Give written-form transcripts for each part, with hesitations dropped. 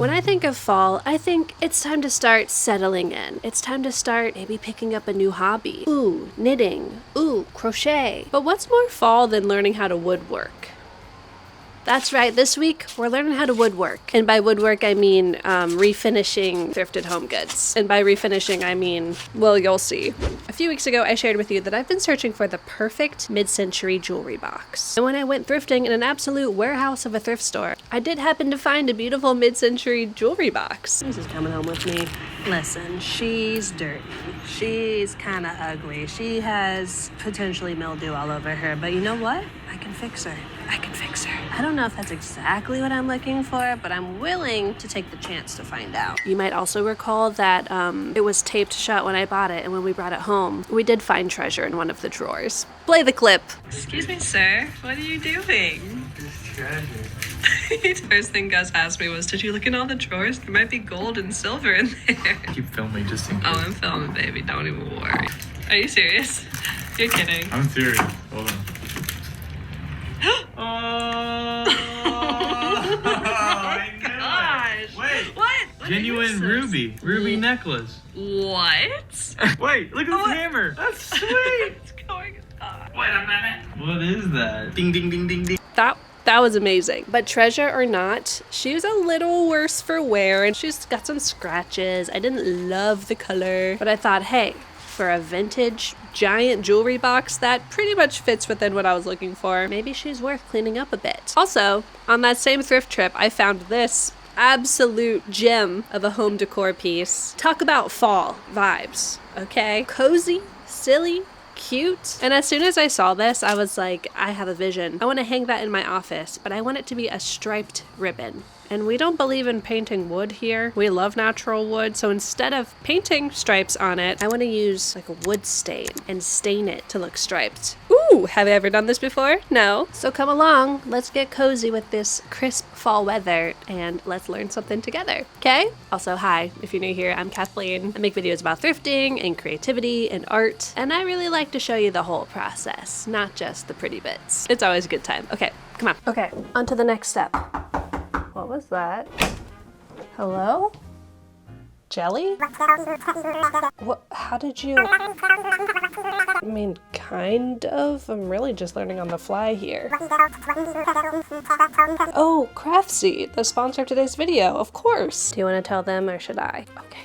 When I think of fall, I think it's time to start settling in. It's time to start maybe picking up a new hobby. Ooh, knitting. Ooh, crochet. But what's more fall than learning how to woodwork? That's right, this week we're learning how to woodwork. And by woodwork I mean refinishing thrifted home goods. And by refinishing I mean, well, you'll see. A few weeks ago I shared with you that I've been searching for the perfect mid-century jewelry box. And when I went thrifting in an absolute warehouse of a thrift store, I did happen to find a beautiful mid-century jewelry box. This is coming home with me. Listen, she's dirty. She's kind of ugly. She has potentially mildew all over her, but you know what? I can fix her. I can fix her. I don't know if that's exactly what I'm looking for, but I'm willing to take the chance to find out. You might also recall that it was taped shut when I bought it, and when we brought it home, we did find treasure in one of the drawers. Play the clip. Excuse me, sir. What are you doing? It's treasure. First thing Gus asked me was, did you look in all the drawers? There might be gold and silver in there. Keep filming just in case. Oh, I'm filming, baby. Don't even worry. Are you serious? You're kidding. I'm serious. Hold on. Oh my gosh. Wait. What? Genuine ruby necklace. What? Wait, look at the hammer. That's sweet. What's going on? Wait a minute. What is that? Ding, ding, ding, ding, ding. That was amazing. But treasure or not, she was a little worse for wear and she's got some scratches. I didn't love the color, but I thought, hey, for a vintage giant jewelry box that pretty much fits within what I was looking for, maybe she's worth cleaning up a bit. Also, on that same thrift trip, I found this absolute gem of a home decor piece. Talk about fall vibes, okay? Cozy, silly, cute. And as soon as I saw this, I was like, I have a vision. I want to hang that in my office, but I want it to be a striped ribbon. And we don't believe in painting wood here. We love natural wood, so instead of painting stripes on it, I want to use like a wood stain and stain it to look striped. Ooh, have I ever done this before? No. So come along, let's get cozy with this crisp fall weather and let's learn something together, okay? Also, hi, if you're new here, I'm Kathleen. I make videos about thrifting and creativity and art, and I really like to show you the whole process, not just the pretty bits. It's always a good time. Okay, come on. Okay, on to the next step. What was that? Hello? Jelly? What? How did you? I mean, kind of. I'm really just learning on the fly here. Oh, Craftsy, the sponsor of today's video, of course. Do you want to tell them or should I? Okay.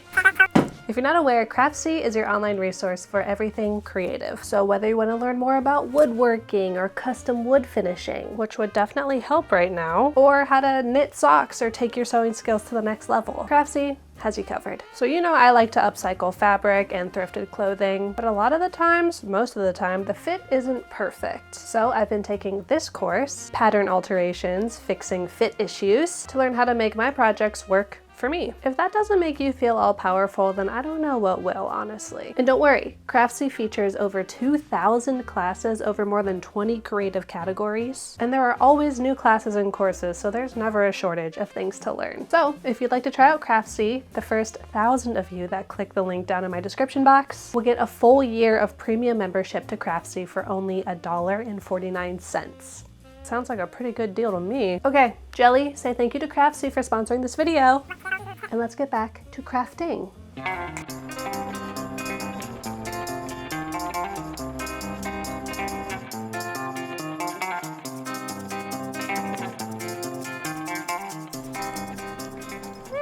If you're not aware, Craftsy is your online resource for everything creative. So whether you want to learn more about woodworking or custom wood finishing, which would definitely help right now, or how to knit socks or take your sewing skills to the next level, Craftsy has you covered. So you know I like to upcycle fabric and thrifted clothing, but a lot of the times, most of the time, the fit isn't perfect. So I've been taking this course, Pattern Alterations, Fixing Fit Issues, to learn how to make my projects work for me. If that doesn't make you feel all powerful, then I don't know what will, honestly. And don't worry, Craftsy features over 2,000 classes over more than 20 creative categories. And there are always new classes and courses, so there's never a shortage of things to learn. So if you'd like to try out Craftsy, the first 1,000 of you that click the link down in my description box will get a full year of premium membership to Craftsy for only $1.49. Sounds like a pretty good deal to me. Okay, Jelly, say thank you to Craftsy for sponsoring this video. And let's get back to crafting.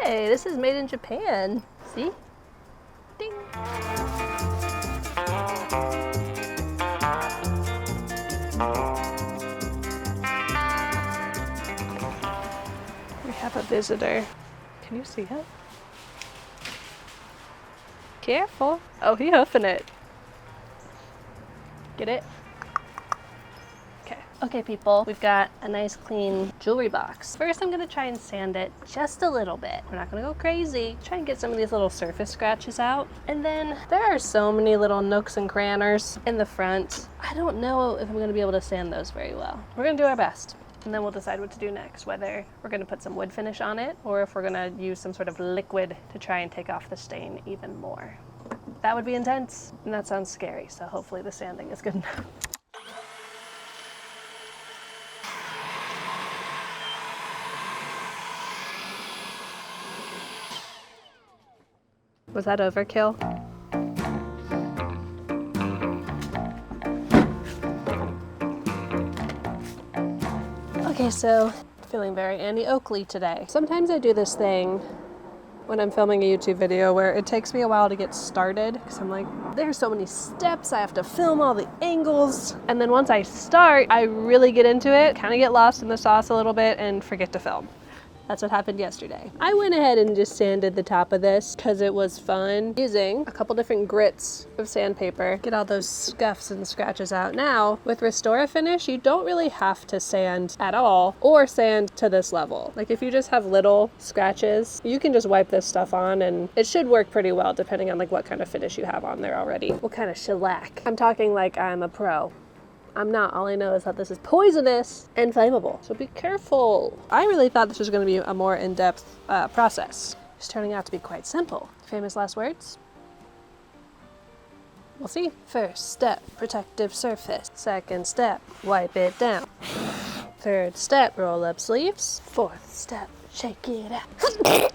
Hey, this is made in Japan. See? Ding. Have a visitor. Can you see it? Careful. Oh, he hoofing it. Get it? Okay. Okay, people. We've got a nice clean jewelry box. First, I'm gonna try and sand it just a little bit. We're not gonna go crazy. Try and get some of these little surface scratches out. And then there are so many little nooks and cranners in the front. I don't know if I'm gonna be able to sand those very well. We're gonna do our best. And then we'll decide what to do next, whether we're gonna put some wood finish on it or if we're gonna use some sort of liquid to try and take off the stain even more. That would be intense, and that sounds scary, so hopefully the sanding is good enough. Was that overkill? Okay, so feeling very Annie Oakley today. Sometimes I do this thing when I'm filming a YouTube video where it takes me a while to get started because I'm like, there's so many steps, I have to film all the angles. And then once I start, I really get into it, kind of get lost in the sauce a little bit and forget to film. That's what happened yesterday. I went ahead and just sanded the top of this because it was fun, using a couple different grits of sandpaper. Get all those scuffs and scratches out. Now, with Restore a Finish, you don't really have to sand at all or sand to this level. Like if you just have little scratches, you can just wipe this stuff on and it should work pretty well depending on like what kind of finish you have on there already. What kind of shellac? I'm talking like I'm a pro. I'm not. All I know is that this is poisonous and flammable, so be careful. I really thought this was going to be a more in-depth process. It's turning out to be quite simple. Famous last words? We'll see. First step, protective surface. Second step, wipe it down. Third step, roll up sleeves. Fourth step, shake it out.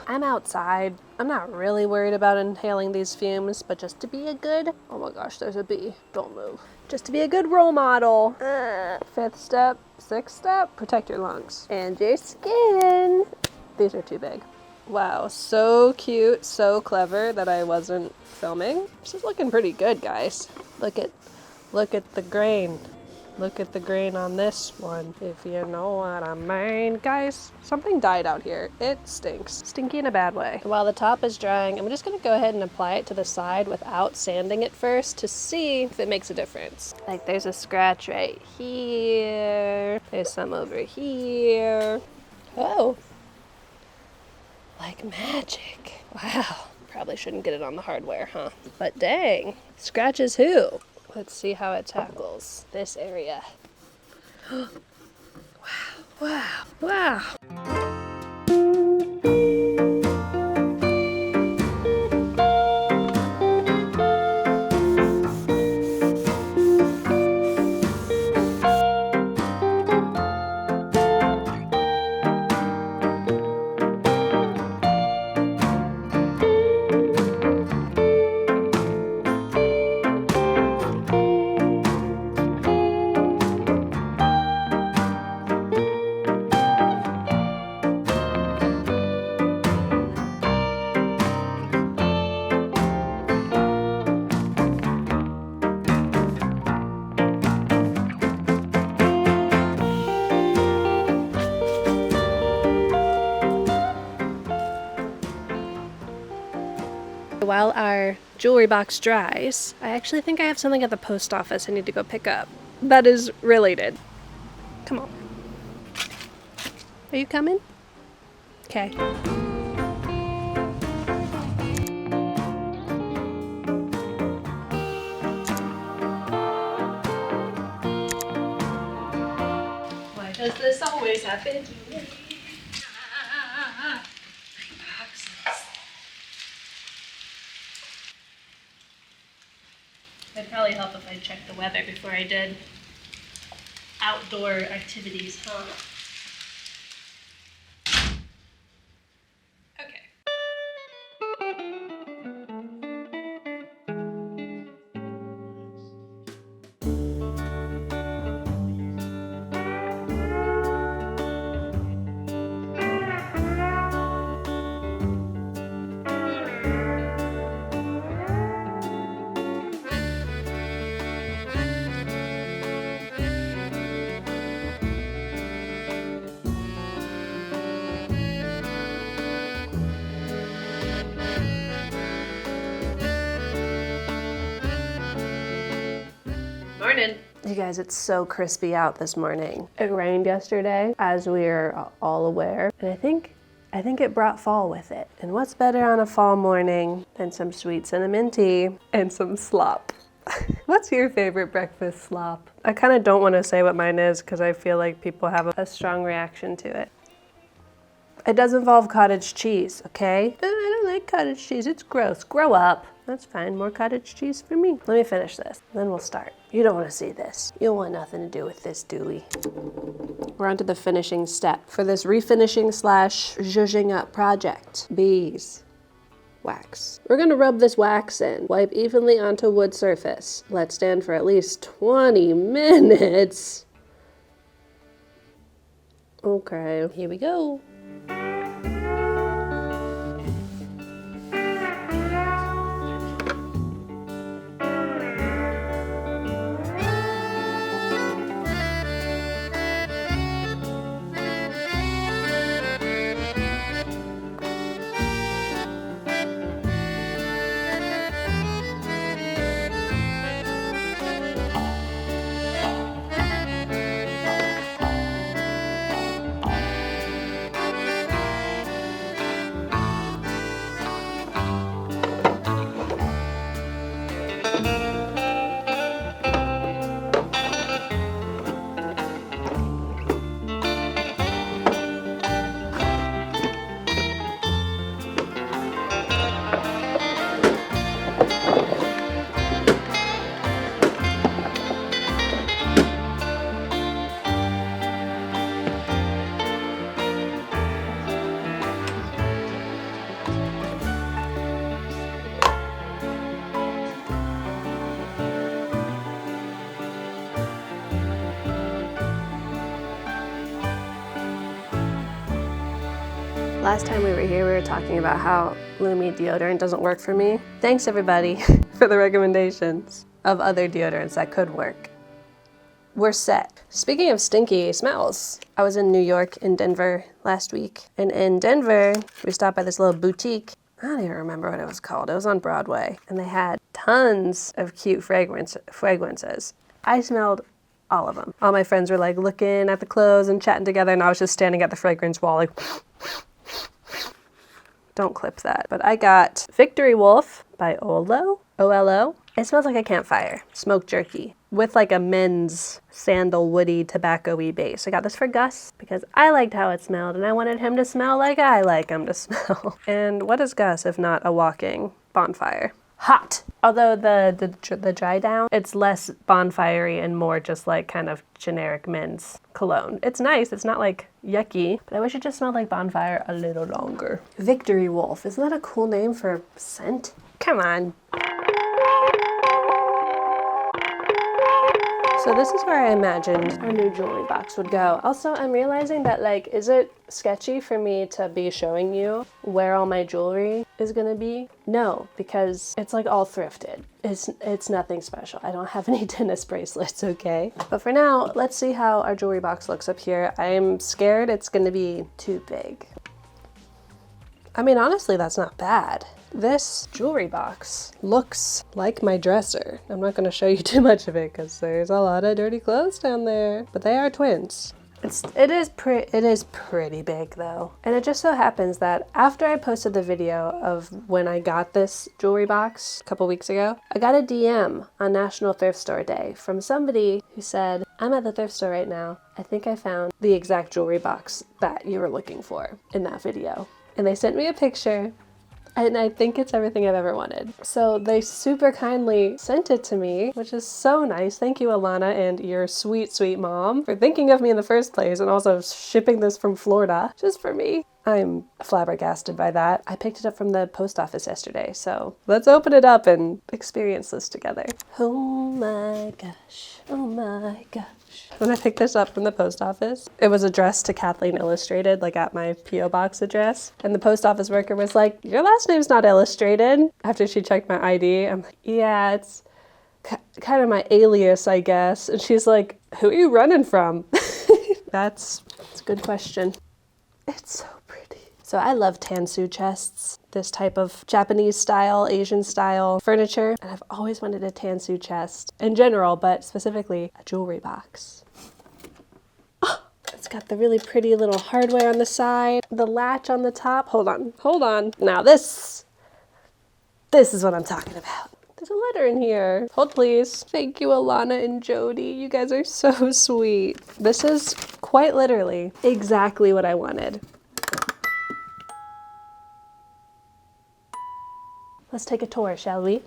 I'm outside. I'm not really worried about inhaling these fumes, but just to be a good, oh my gosh, there's a bee, don't move. Just to be a good role model. Fifth step, sixth step, protect your lungs and your skin. These are too big. Wow, so cute, so clever that I wasn't filming. This is looking pretty good, guys. Look at the grain. Look at the grain on this one, if you know what I mean. Guys, something died out here. It stinks. Stinky in a bad way. While the top is drying, I'm just gonna go ahead and apply it to the side without sanding it first to see if it makes a difference. Like there's a scratch right here. There's some over here. Oh, like magic. Wow. Probably shouldn't get it on the hardware, huh? But dang, scratches who? Let's see how it tackles this area. Wow, wow, wow. While our jewelry box dries, I actually think I have something at the post office I need to go pick up that is related. Come on. Are you coming? Okay. Why does this always happen to me? It'd probably help if I checked the weather before I did outdoor activities, huh? Okay. Morning. You guys, it's so crispy out this morning. It rained yesterday, as we are all aware, and I think it brought fall with it. And what's better on a fall morning than some sweet cinnamon tea and some slop? What's your favorite breakfast slop? I kind of don't want to say what mine is because I feel like people have a strong reaction to it. It does involve cottage cheese, okay? I don't like cottage cheese, it's gross. Grow up. That's fine, more cottage cheese for me. Let me finish this, then we'll start. You don't want to see this. You want nothing to do with this, do we? We're on to the finishing step for this refinishing / zhuzhing up project. Bees. wax. We're gonna rub this wax in. Wipe evenly onto wood surface. Let stand for at least 20 minutes. Okay, here we go. Last time we were here, we were talking about how Louie deodorant doesn't work for me. Thanks everybody for the recommendations of other deodorants that could work. We're set. Speaking of stinky smells, I was in New York and Denver last week. And in Denver, we stopped by this little boutique. I don't even remember what it was called. It was on Broadway. And they had tons of cute fragrances. I smelled all of them. All my friends were like looking at the clothes and chatting together, and I was just standing at the fragrance wall like... Don't clip that. But I got Victory Wolf by Olo. O-L-O. It smells like a campfire. Smoked jerky. With like a men's sandalwoody tobacco-y base. I got this for Gus because I liked how it smelled and I wanted him to smell like I like him to smell. And what is Gus if not a walking bonfire? Hot. Although the dry down, it's less bonfire-y and more just like kind of generic men's cologne. It's nice, it's not like yucky, but I wish it just smelled like bonfire a little longer. Victory Wolf, isn't that a cool name for scent? Come on. So this is where I imagined our new jewelry box would go. Also, I'm realizing that like, is it sketchy for me to be showing you where all my jewelry is gonna be? No, because it's like all thrifted. It's nothing special. I don't have any tennis bracelets, okay? But for now, let's see how our jewelry box looks up here. I'm scared it's gonna be too big. I mean, honestly, that's not bad. This jewelry box looks like my dresser. I'm not gonna show you too much of it because there's a lot of dirty clothes down there, but they are twins. It is pretty big though. And it just so happens that after I posted the video of when I got this jewelry box a couple weeks ago, I got a DM on National Thrift Store Day from somebody who said, I'm at the thrift store right now. I think I found the exact jewelry box that you were looking for in that video. And they sent me a picture. And I think it's everything I've ever wanted. So they super kindly sent it to me, which is so nice. Thank you, Alana, and your sweet, sweet mom for thinking of me in the first place and also shipping this from Florida just for me. I'm flabbergasted by that. I picked it up from the post office yesterday, so let's open it up and experience this together. Oh my gosh. Oh my gosh. When I picked this up from the post office, it was addressed to Kathleen Illustrated, like at my P.O. Box address. And the post office worker was like, your last name's not Illustrated. After she checked my ID, I'm like, yeah, it's kind of my alias, I guess. And she's like, who are you running from? That's a good question. It's so pretty. So I love tansu chests, this type of Japanese style, Asian style furniture. And I've always wanted a tansu chest in general, but specifically a jewelry box. It's got the really pretty little hardware on the side, the latch on the top. Hold on. Now this is what I'm talking about. There's a letter in here. Hold please. Thank you, Alana and Jody. You guys are so sweet. This is quite literally exactly what I wanted. Let's take a tour, shall we?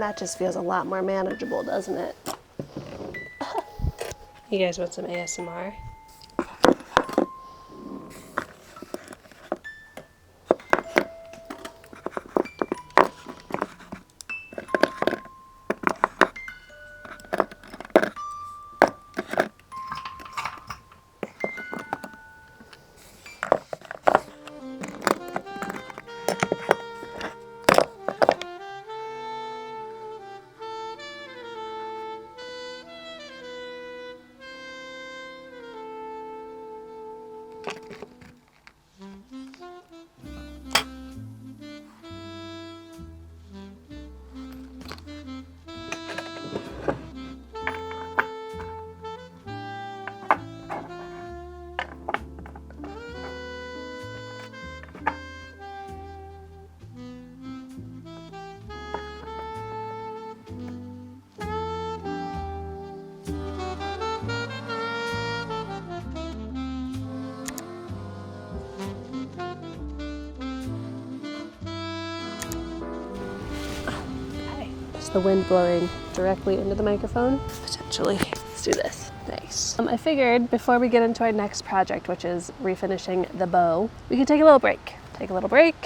that just feels a lot more manageable, doesn't it? You guys want some ASMR? The wind blowing directly into the microphone. Potentially. Let's do this. Nice. I figured before we get into our next project, which is refinishing the bow, we could take a little break. Take a little break.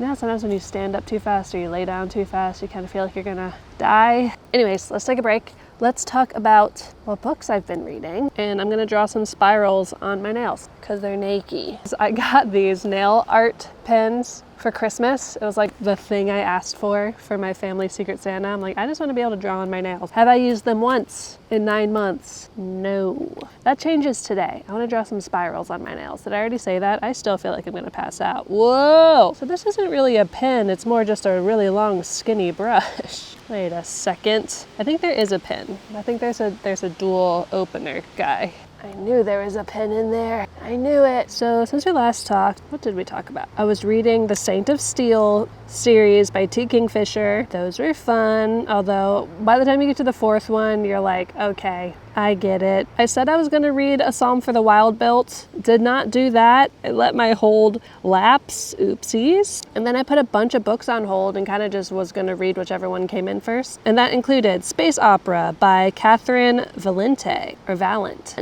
Now sometimes when you stand up too fast or you lay down too fast, you kind of feel like you're gonna die. Anyways, let's take a break. Let's talk about what books I've been reading. And I'm gonna draw some spirals on my nails because they're naked. I got these nail art pens for Christmas. It was like the thing I asked for my family Secret Santa. I'm like, I just want to be able to draw on my nails. Have I used them once in 9 months? No. That changes today. I want to draw some spirals on my nails. Did I already say that? I still feel like I'm going to pass out. Whoa! So this isn't really a pen. It's more just a really long, skinny brush. Wait a second. I think there is a pen. I think there's a dual opener guy. I knew there was a pen in there. I knew it. So since we last talked, what did we talk about? I was reading the Saint of Steel series by T. Kingfisher. Those were fun, although by the time you get to the fourth one, you're like, okay, I get it. I said I was going to read A Psalm for the Wild Built. Did not do that. I let my hold lapse. Oopsies. And then I put a bunch of books on hold and kind of just was going to read whichever one came in first. And that included Space Opera by Catherine Valente,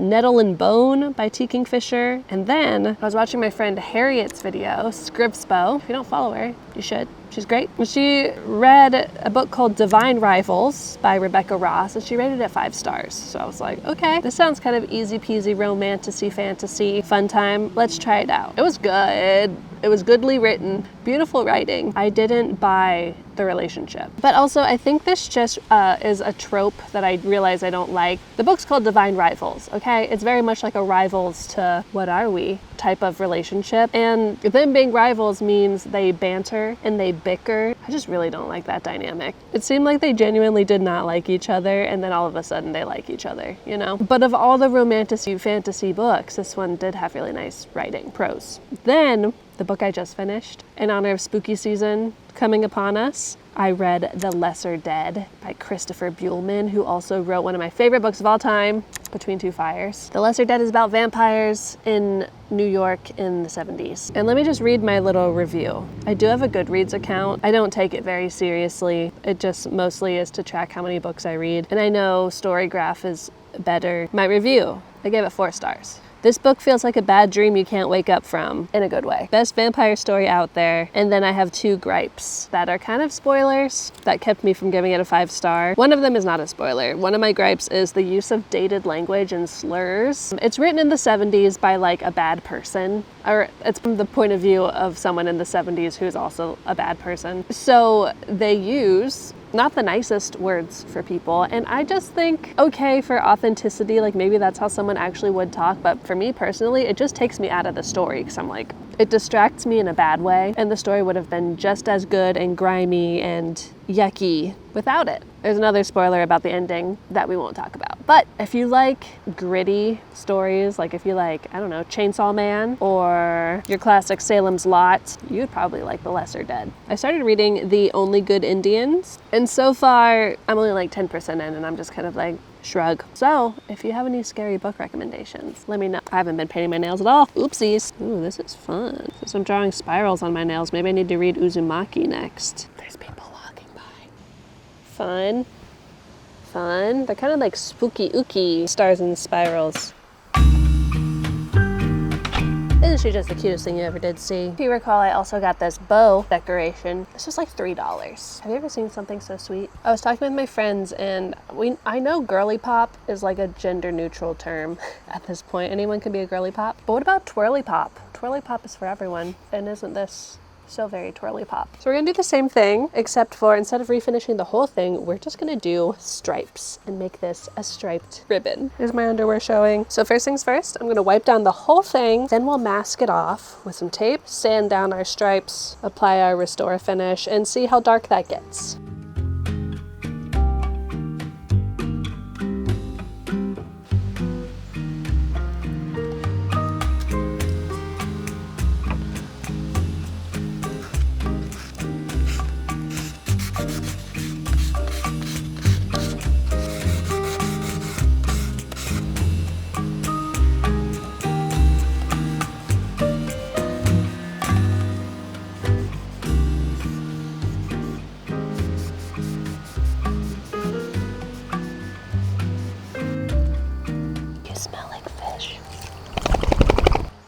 Nettle and Bone by T. Kingfisher. And then I was watching my friend Harriet's video, Scripspo. If you don't follow her, you should. She's great. She read a book called Divine Rivals by Rebecca Ross, and she rated it 5 stars. So I was like, okay, this sounds kind of easy peasy, romantasy, fantasy, fun time. Let's try it out. It was good. It was goodly written, beautiful writing. I didn't buy the relationship. But also, I think this just is a trope that I realize I don't like. The book's called Divine Rivals, okay? It's very much like a rivals to what are we type of relationship. And them being rivals means they banter and they bicker. I just really don't like that dynamic. It seemed like they genuinely did not like each other, and then all of a sudden they like each other, you know? But of all the romantic fantasy books, this one did have really nice writing, prose. Then, the book I just finished, in honor of spooky season coming upon us, I read The Lesser Dead by Christopher Buehlman, who also wrote one of my favorite books of all time, Between Two Fires. The Lesser Dead is about vampires in New York in the 70s. And let me just read my little review. I do have a Goodreads account. I don't take it very seriously. It just mostly is to track how many books I read. And I know Storygraph is better. My review, I gave it 4 stars. This book feels like a bad dream you can't wake up from, in a good way. Best vampire story out there. And then I have 2 gripes that are kind of spoilers that kept me from giving it a 5 star. One of them is not a spoiler. One of my gripes is the use of dated language and slurs. It's written in the 70s by like a bad person, or it's from the point of view of someone in the 70s who's also a bad person. So they use not the nicest words for people. And I just think, okay, for authenticity, like maybe that's how someone actually would talk. But for me personally, it just takes me out of the story because I'm like, it distracts me in a bad way. And the story would have been just as good and grimy and yucky without it. There's another spoiler about the ending that we won't talk about. But if you like gritty stories, like if you like, I don't know, Chainsaw Man or your classic Salem's Lot, you'd probably like The Lesser Dead. I started reading The Only Good Indians, and so far I'm only like 10% in, and I'm just kind of like, shrug. So if you have any scary book recommendations, let me know. I haven't been painting my nails at all. Oopsies. Ooh, this is fun. Since I'm drawing spirals on my nails, maybe I need to read Uzumaki next. There's people walking by. Fun. Fun. They're kind of like spooky ooky stars and spirals. Isn't she just the cutest thing you ever did see? If you recall, I also got this bow decoration. This was like $3. Have you ever seen something so sweet? I was talking with my friends and I know girly pop is like a gender neutral term at this point. Anyone can be a girly pop. But what about twirly pop? Twirly pop is for everyone. And isn't this so very twirly pop? So we're gonna do the same thing, except for instead of refinishing the whole thing, we're just gonna do stripes and make this a striped ribbon. Here's my underwear showing. So first things first, I'm gonna wipe down the whole thing, then we'll mask it off with some tape, sand down our stripes, apply our restore finish, and see how dark that gets.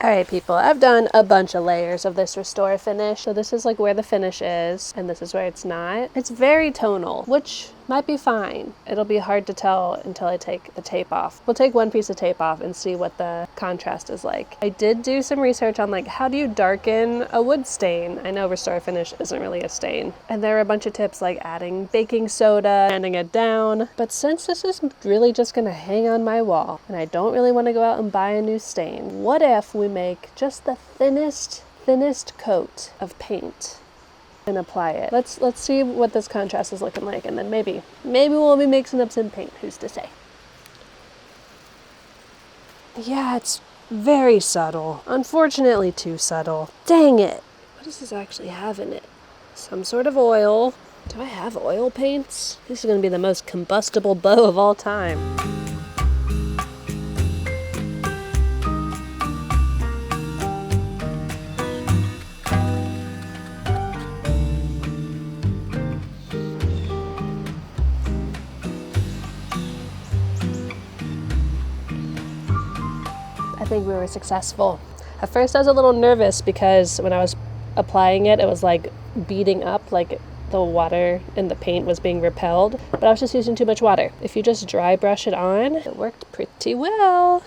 Alright people, I've done a bunch of layers of this restore finish. So this is like where the finish is, and this is where it's not. It's very tonal, which might be fine. It'll be hard to tell until I take the tape off. We'll take one piece of tape off and see what the contrast is like. I did do some research on like how do you darken a wood stain. I know restore finish isn't really a stain. And there are a bunch of tips like adding baking soda, sanding it down. But since this is really just gonna hang on my wall and I don't really want to go out and buy a new stain, what if we make just the thinnest coat of paint and apply it? Let's see what this contrast is looking like, and then maybe we'll be mixing up some paint, who's to say. Yeah, it's very subtle. Unfortunately too subtle. Dang it. What does this actually have in it? Some sort of oil. Do I have oil paints? This is gonna be the most combustible bow of all time. I think we were successful. At first I was a little nervous because when I was applying it, it was like beating up, like the water in the paint was being repelled, but I was just using too much water. If you just dry brush it on, it worked pretty well.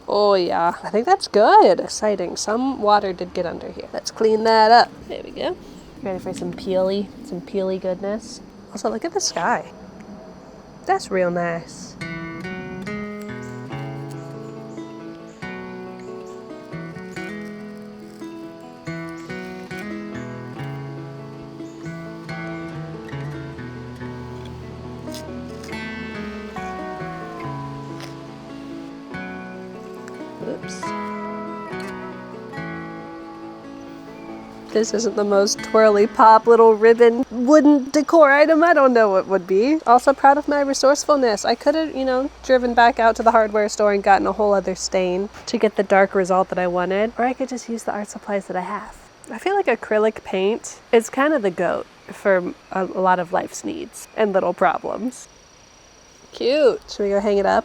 Oh yeah, I think that's good. Exciting. Some water did get under here. Let's clean that up. There we go. Ready for some peely goodness. Also, look at the sky. That's real nice. Oops. This isn't the most twirly pop little ribbon wooden decor item. I don't know what would be. Also proud of my resourcefulness. I could have, driven back out to the hardware store and gotten a whole other stain to get the dark result that I wanted. Or I could just use the art supplies that I have. I feel like acrylic paint is kind of the goat for a lot of life's needs and little problems. Cute. Should we go hang it up?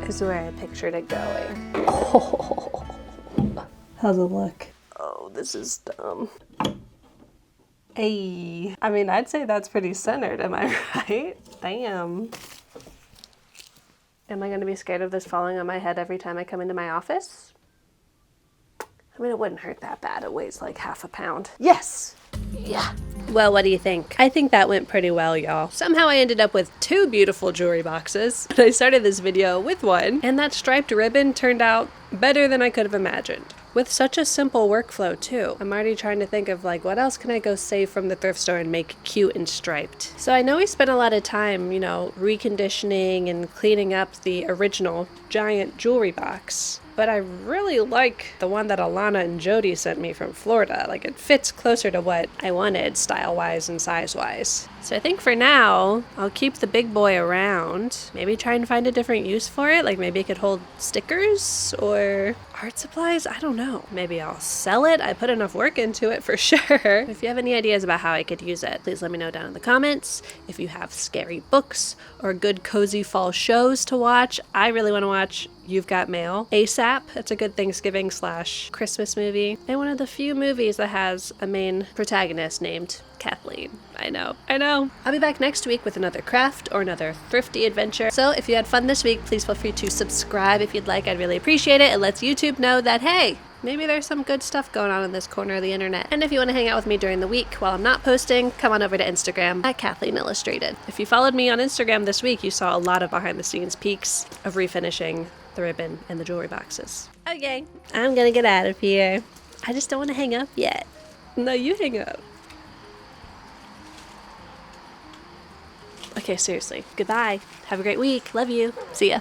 Is where I pictured it going. Oh. How's it look? Oh, this is dumb. Hey. I mean, I'd say that's pretty centered, am I right? Damn. Am I gonna be scared of this falling on my head every time I come into my office? I mean, it wouldn't hurt that bad. It weighs like half a pound. Yes! Yeah. Well, what do you think? I think that went pretty well, y'all. Somehow I ended up with 2 beautiful jewelry boxes. I started this video with one, and that striped ribbon turned out better than I could have imagined. With such a simple workflow too. I'm already trying to think of like, what else can I go save from the thrift store and make cute and striped? So I know we spent a lot of time, reconditioning and cleaning up the original giant jewelry box. But I really like the one that Alana and Jody sent me from Florida. Like, it fits closer to what I wanted style-wise and size-wise. So I think for now, I'll keep the big boy around. Maybe try and find a different use for it. Like maybe it could hold stickers, or art supplies? I don't know. Maybe I'll sell it. I put enough work into it for sure. If you have any ideas about how I could use it, please let me know down in the comments. If you have scary books or good cozy fall shows to watch, I really want to watch You've Got Mail ASAP. It's a good Thanksgiving / Christmas movie. And one of the few movies that has a main protagonist named Kathleen. I know. I'll be back next week with another craft or another thrifty adventure. So if you had fun this week, please feel free to subscribe if you'd like. I'd really appreciate it. It lets YouTube know that, hey, maybe there's some good stuff going on in this corner of the internet. And if you want to hang out with me during the week while I'm not posting, come on over to Instagram at kathleenillustrated. If you followed me on Instagram this week, you saw a lot of behind the scenes peeks of refinishing the ribbon and the jewelry boxes. Okay, I'm gonna get out of here. I just don't want to hang up yet. No, you hang up. Okay, seriously. Goodbye. Have a great week. Love you. See ya.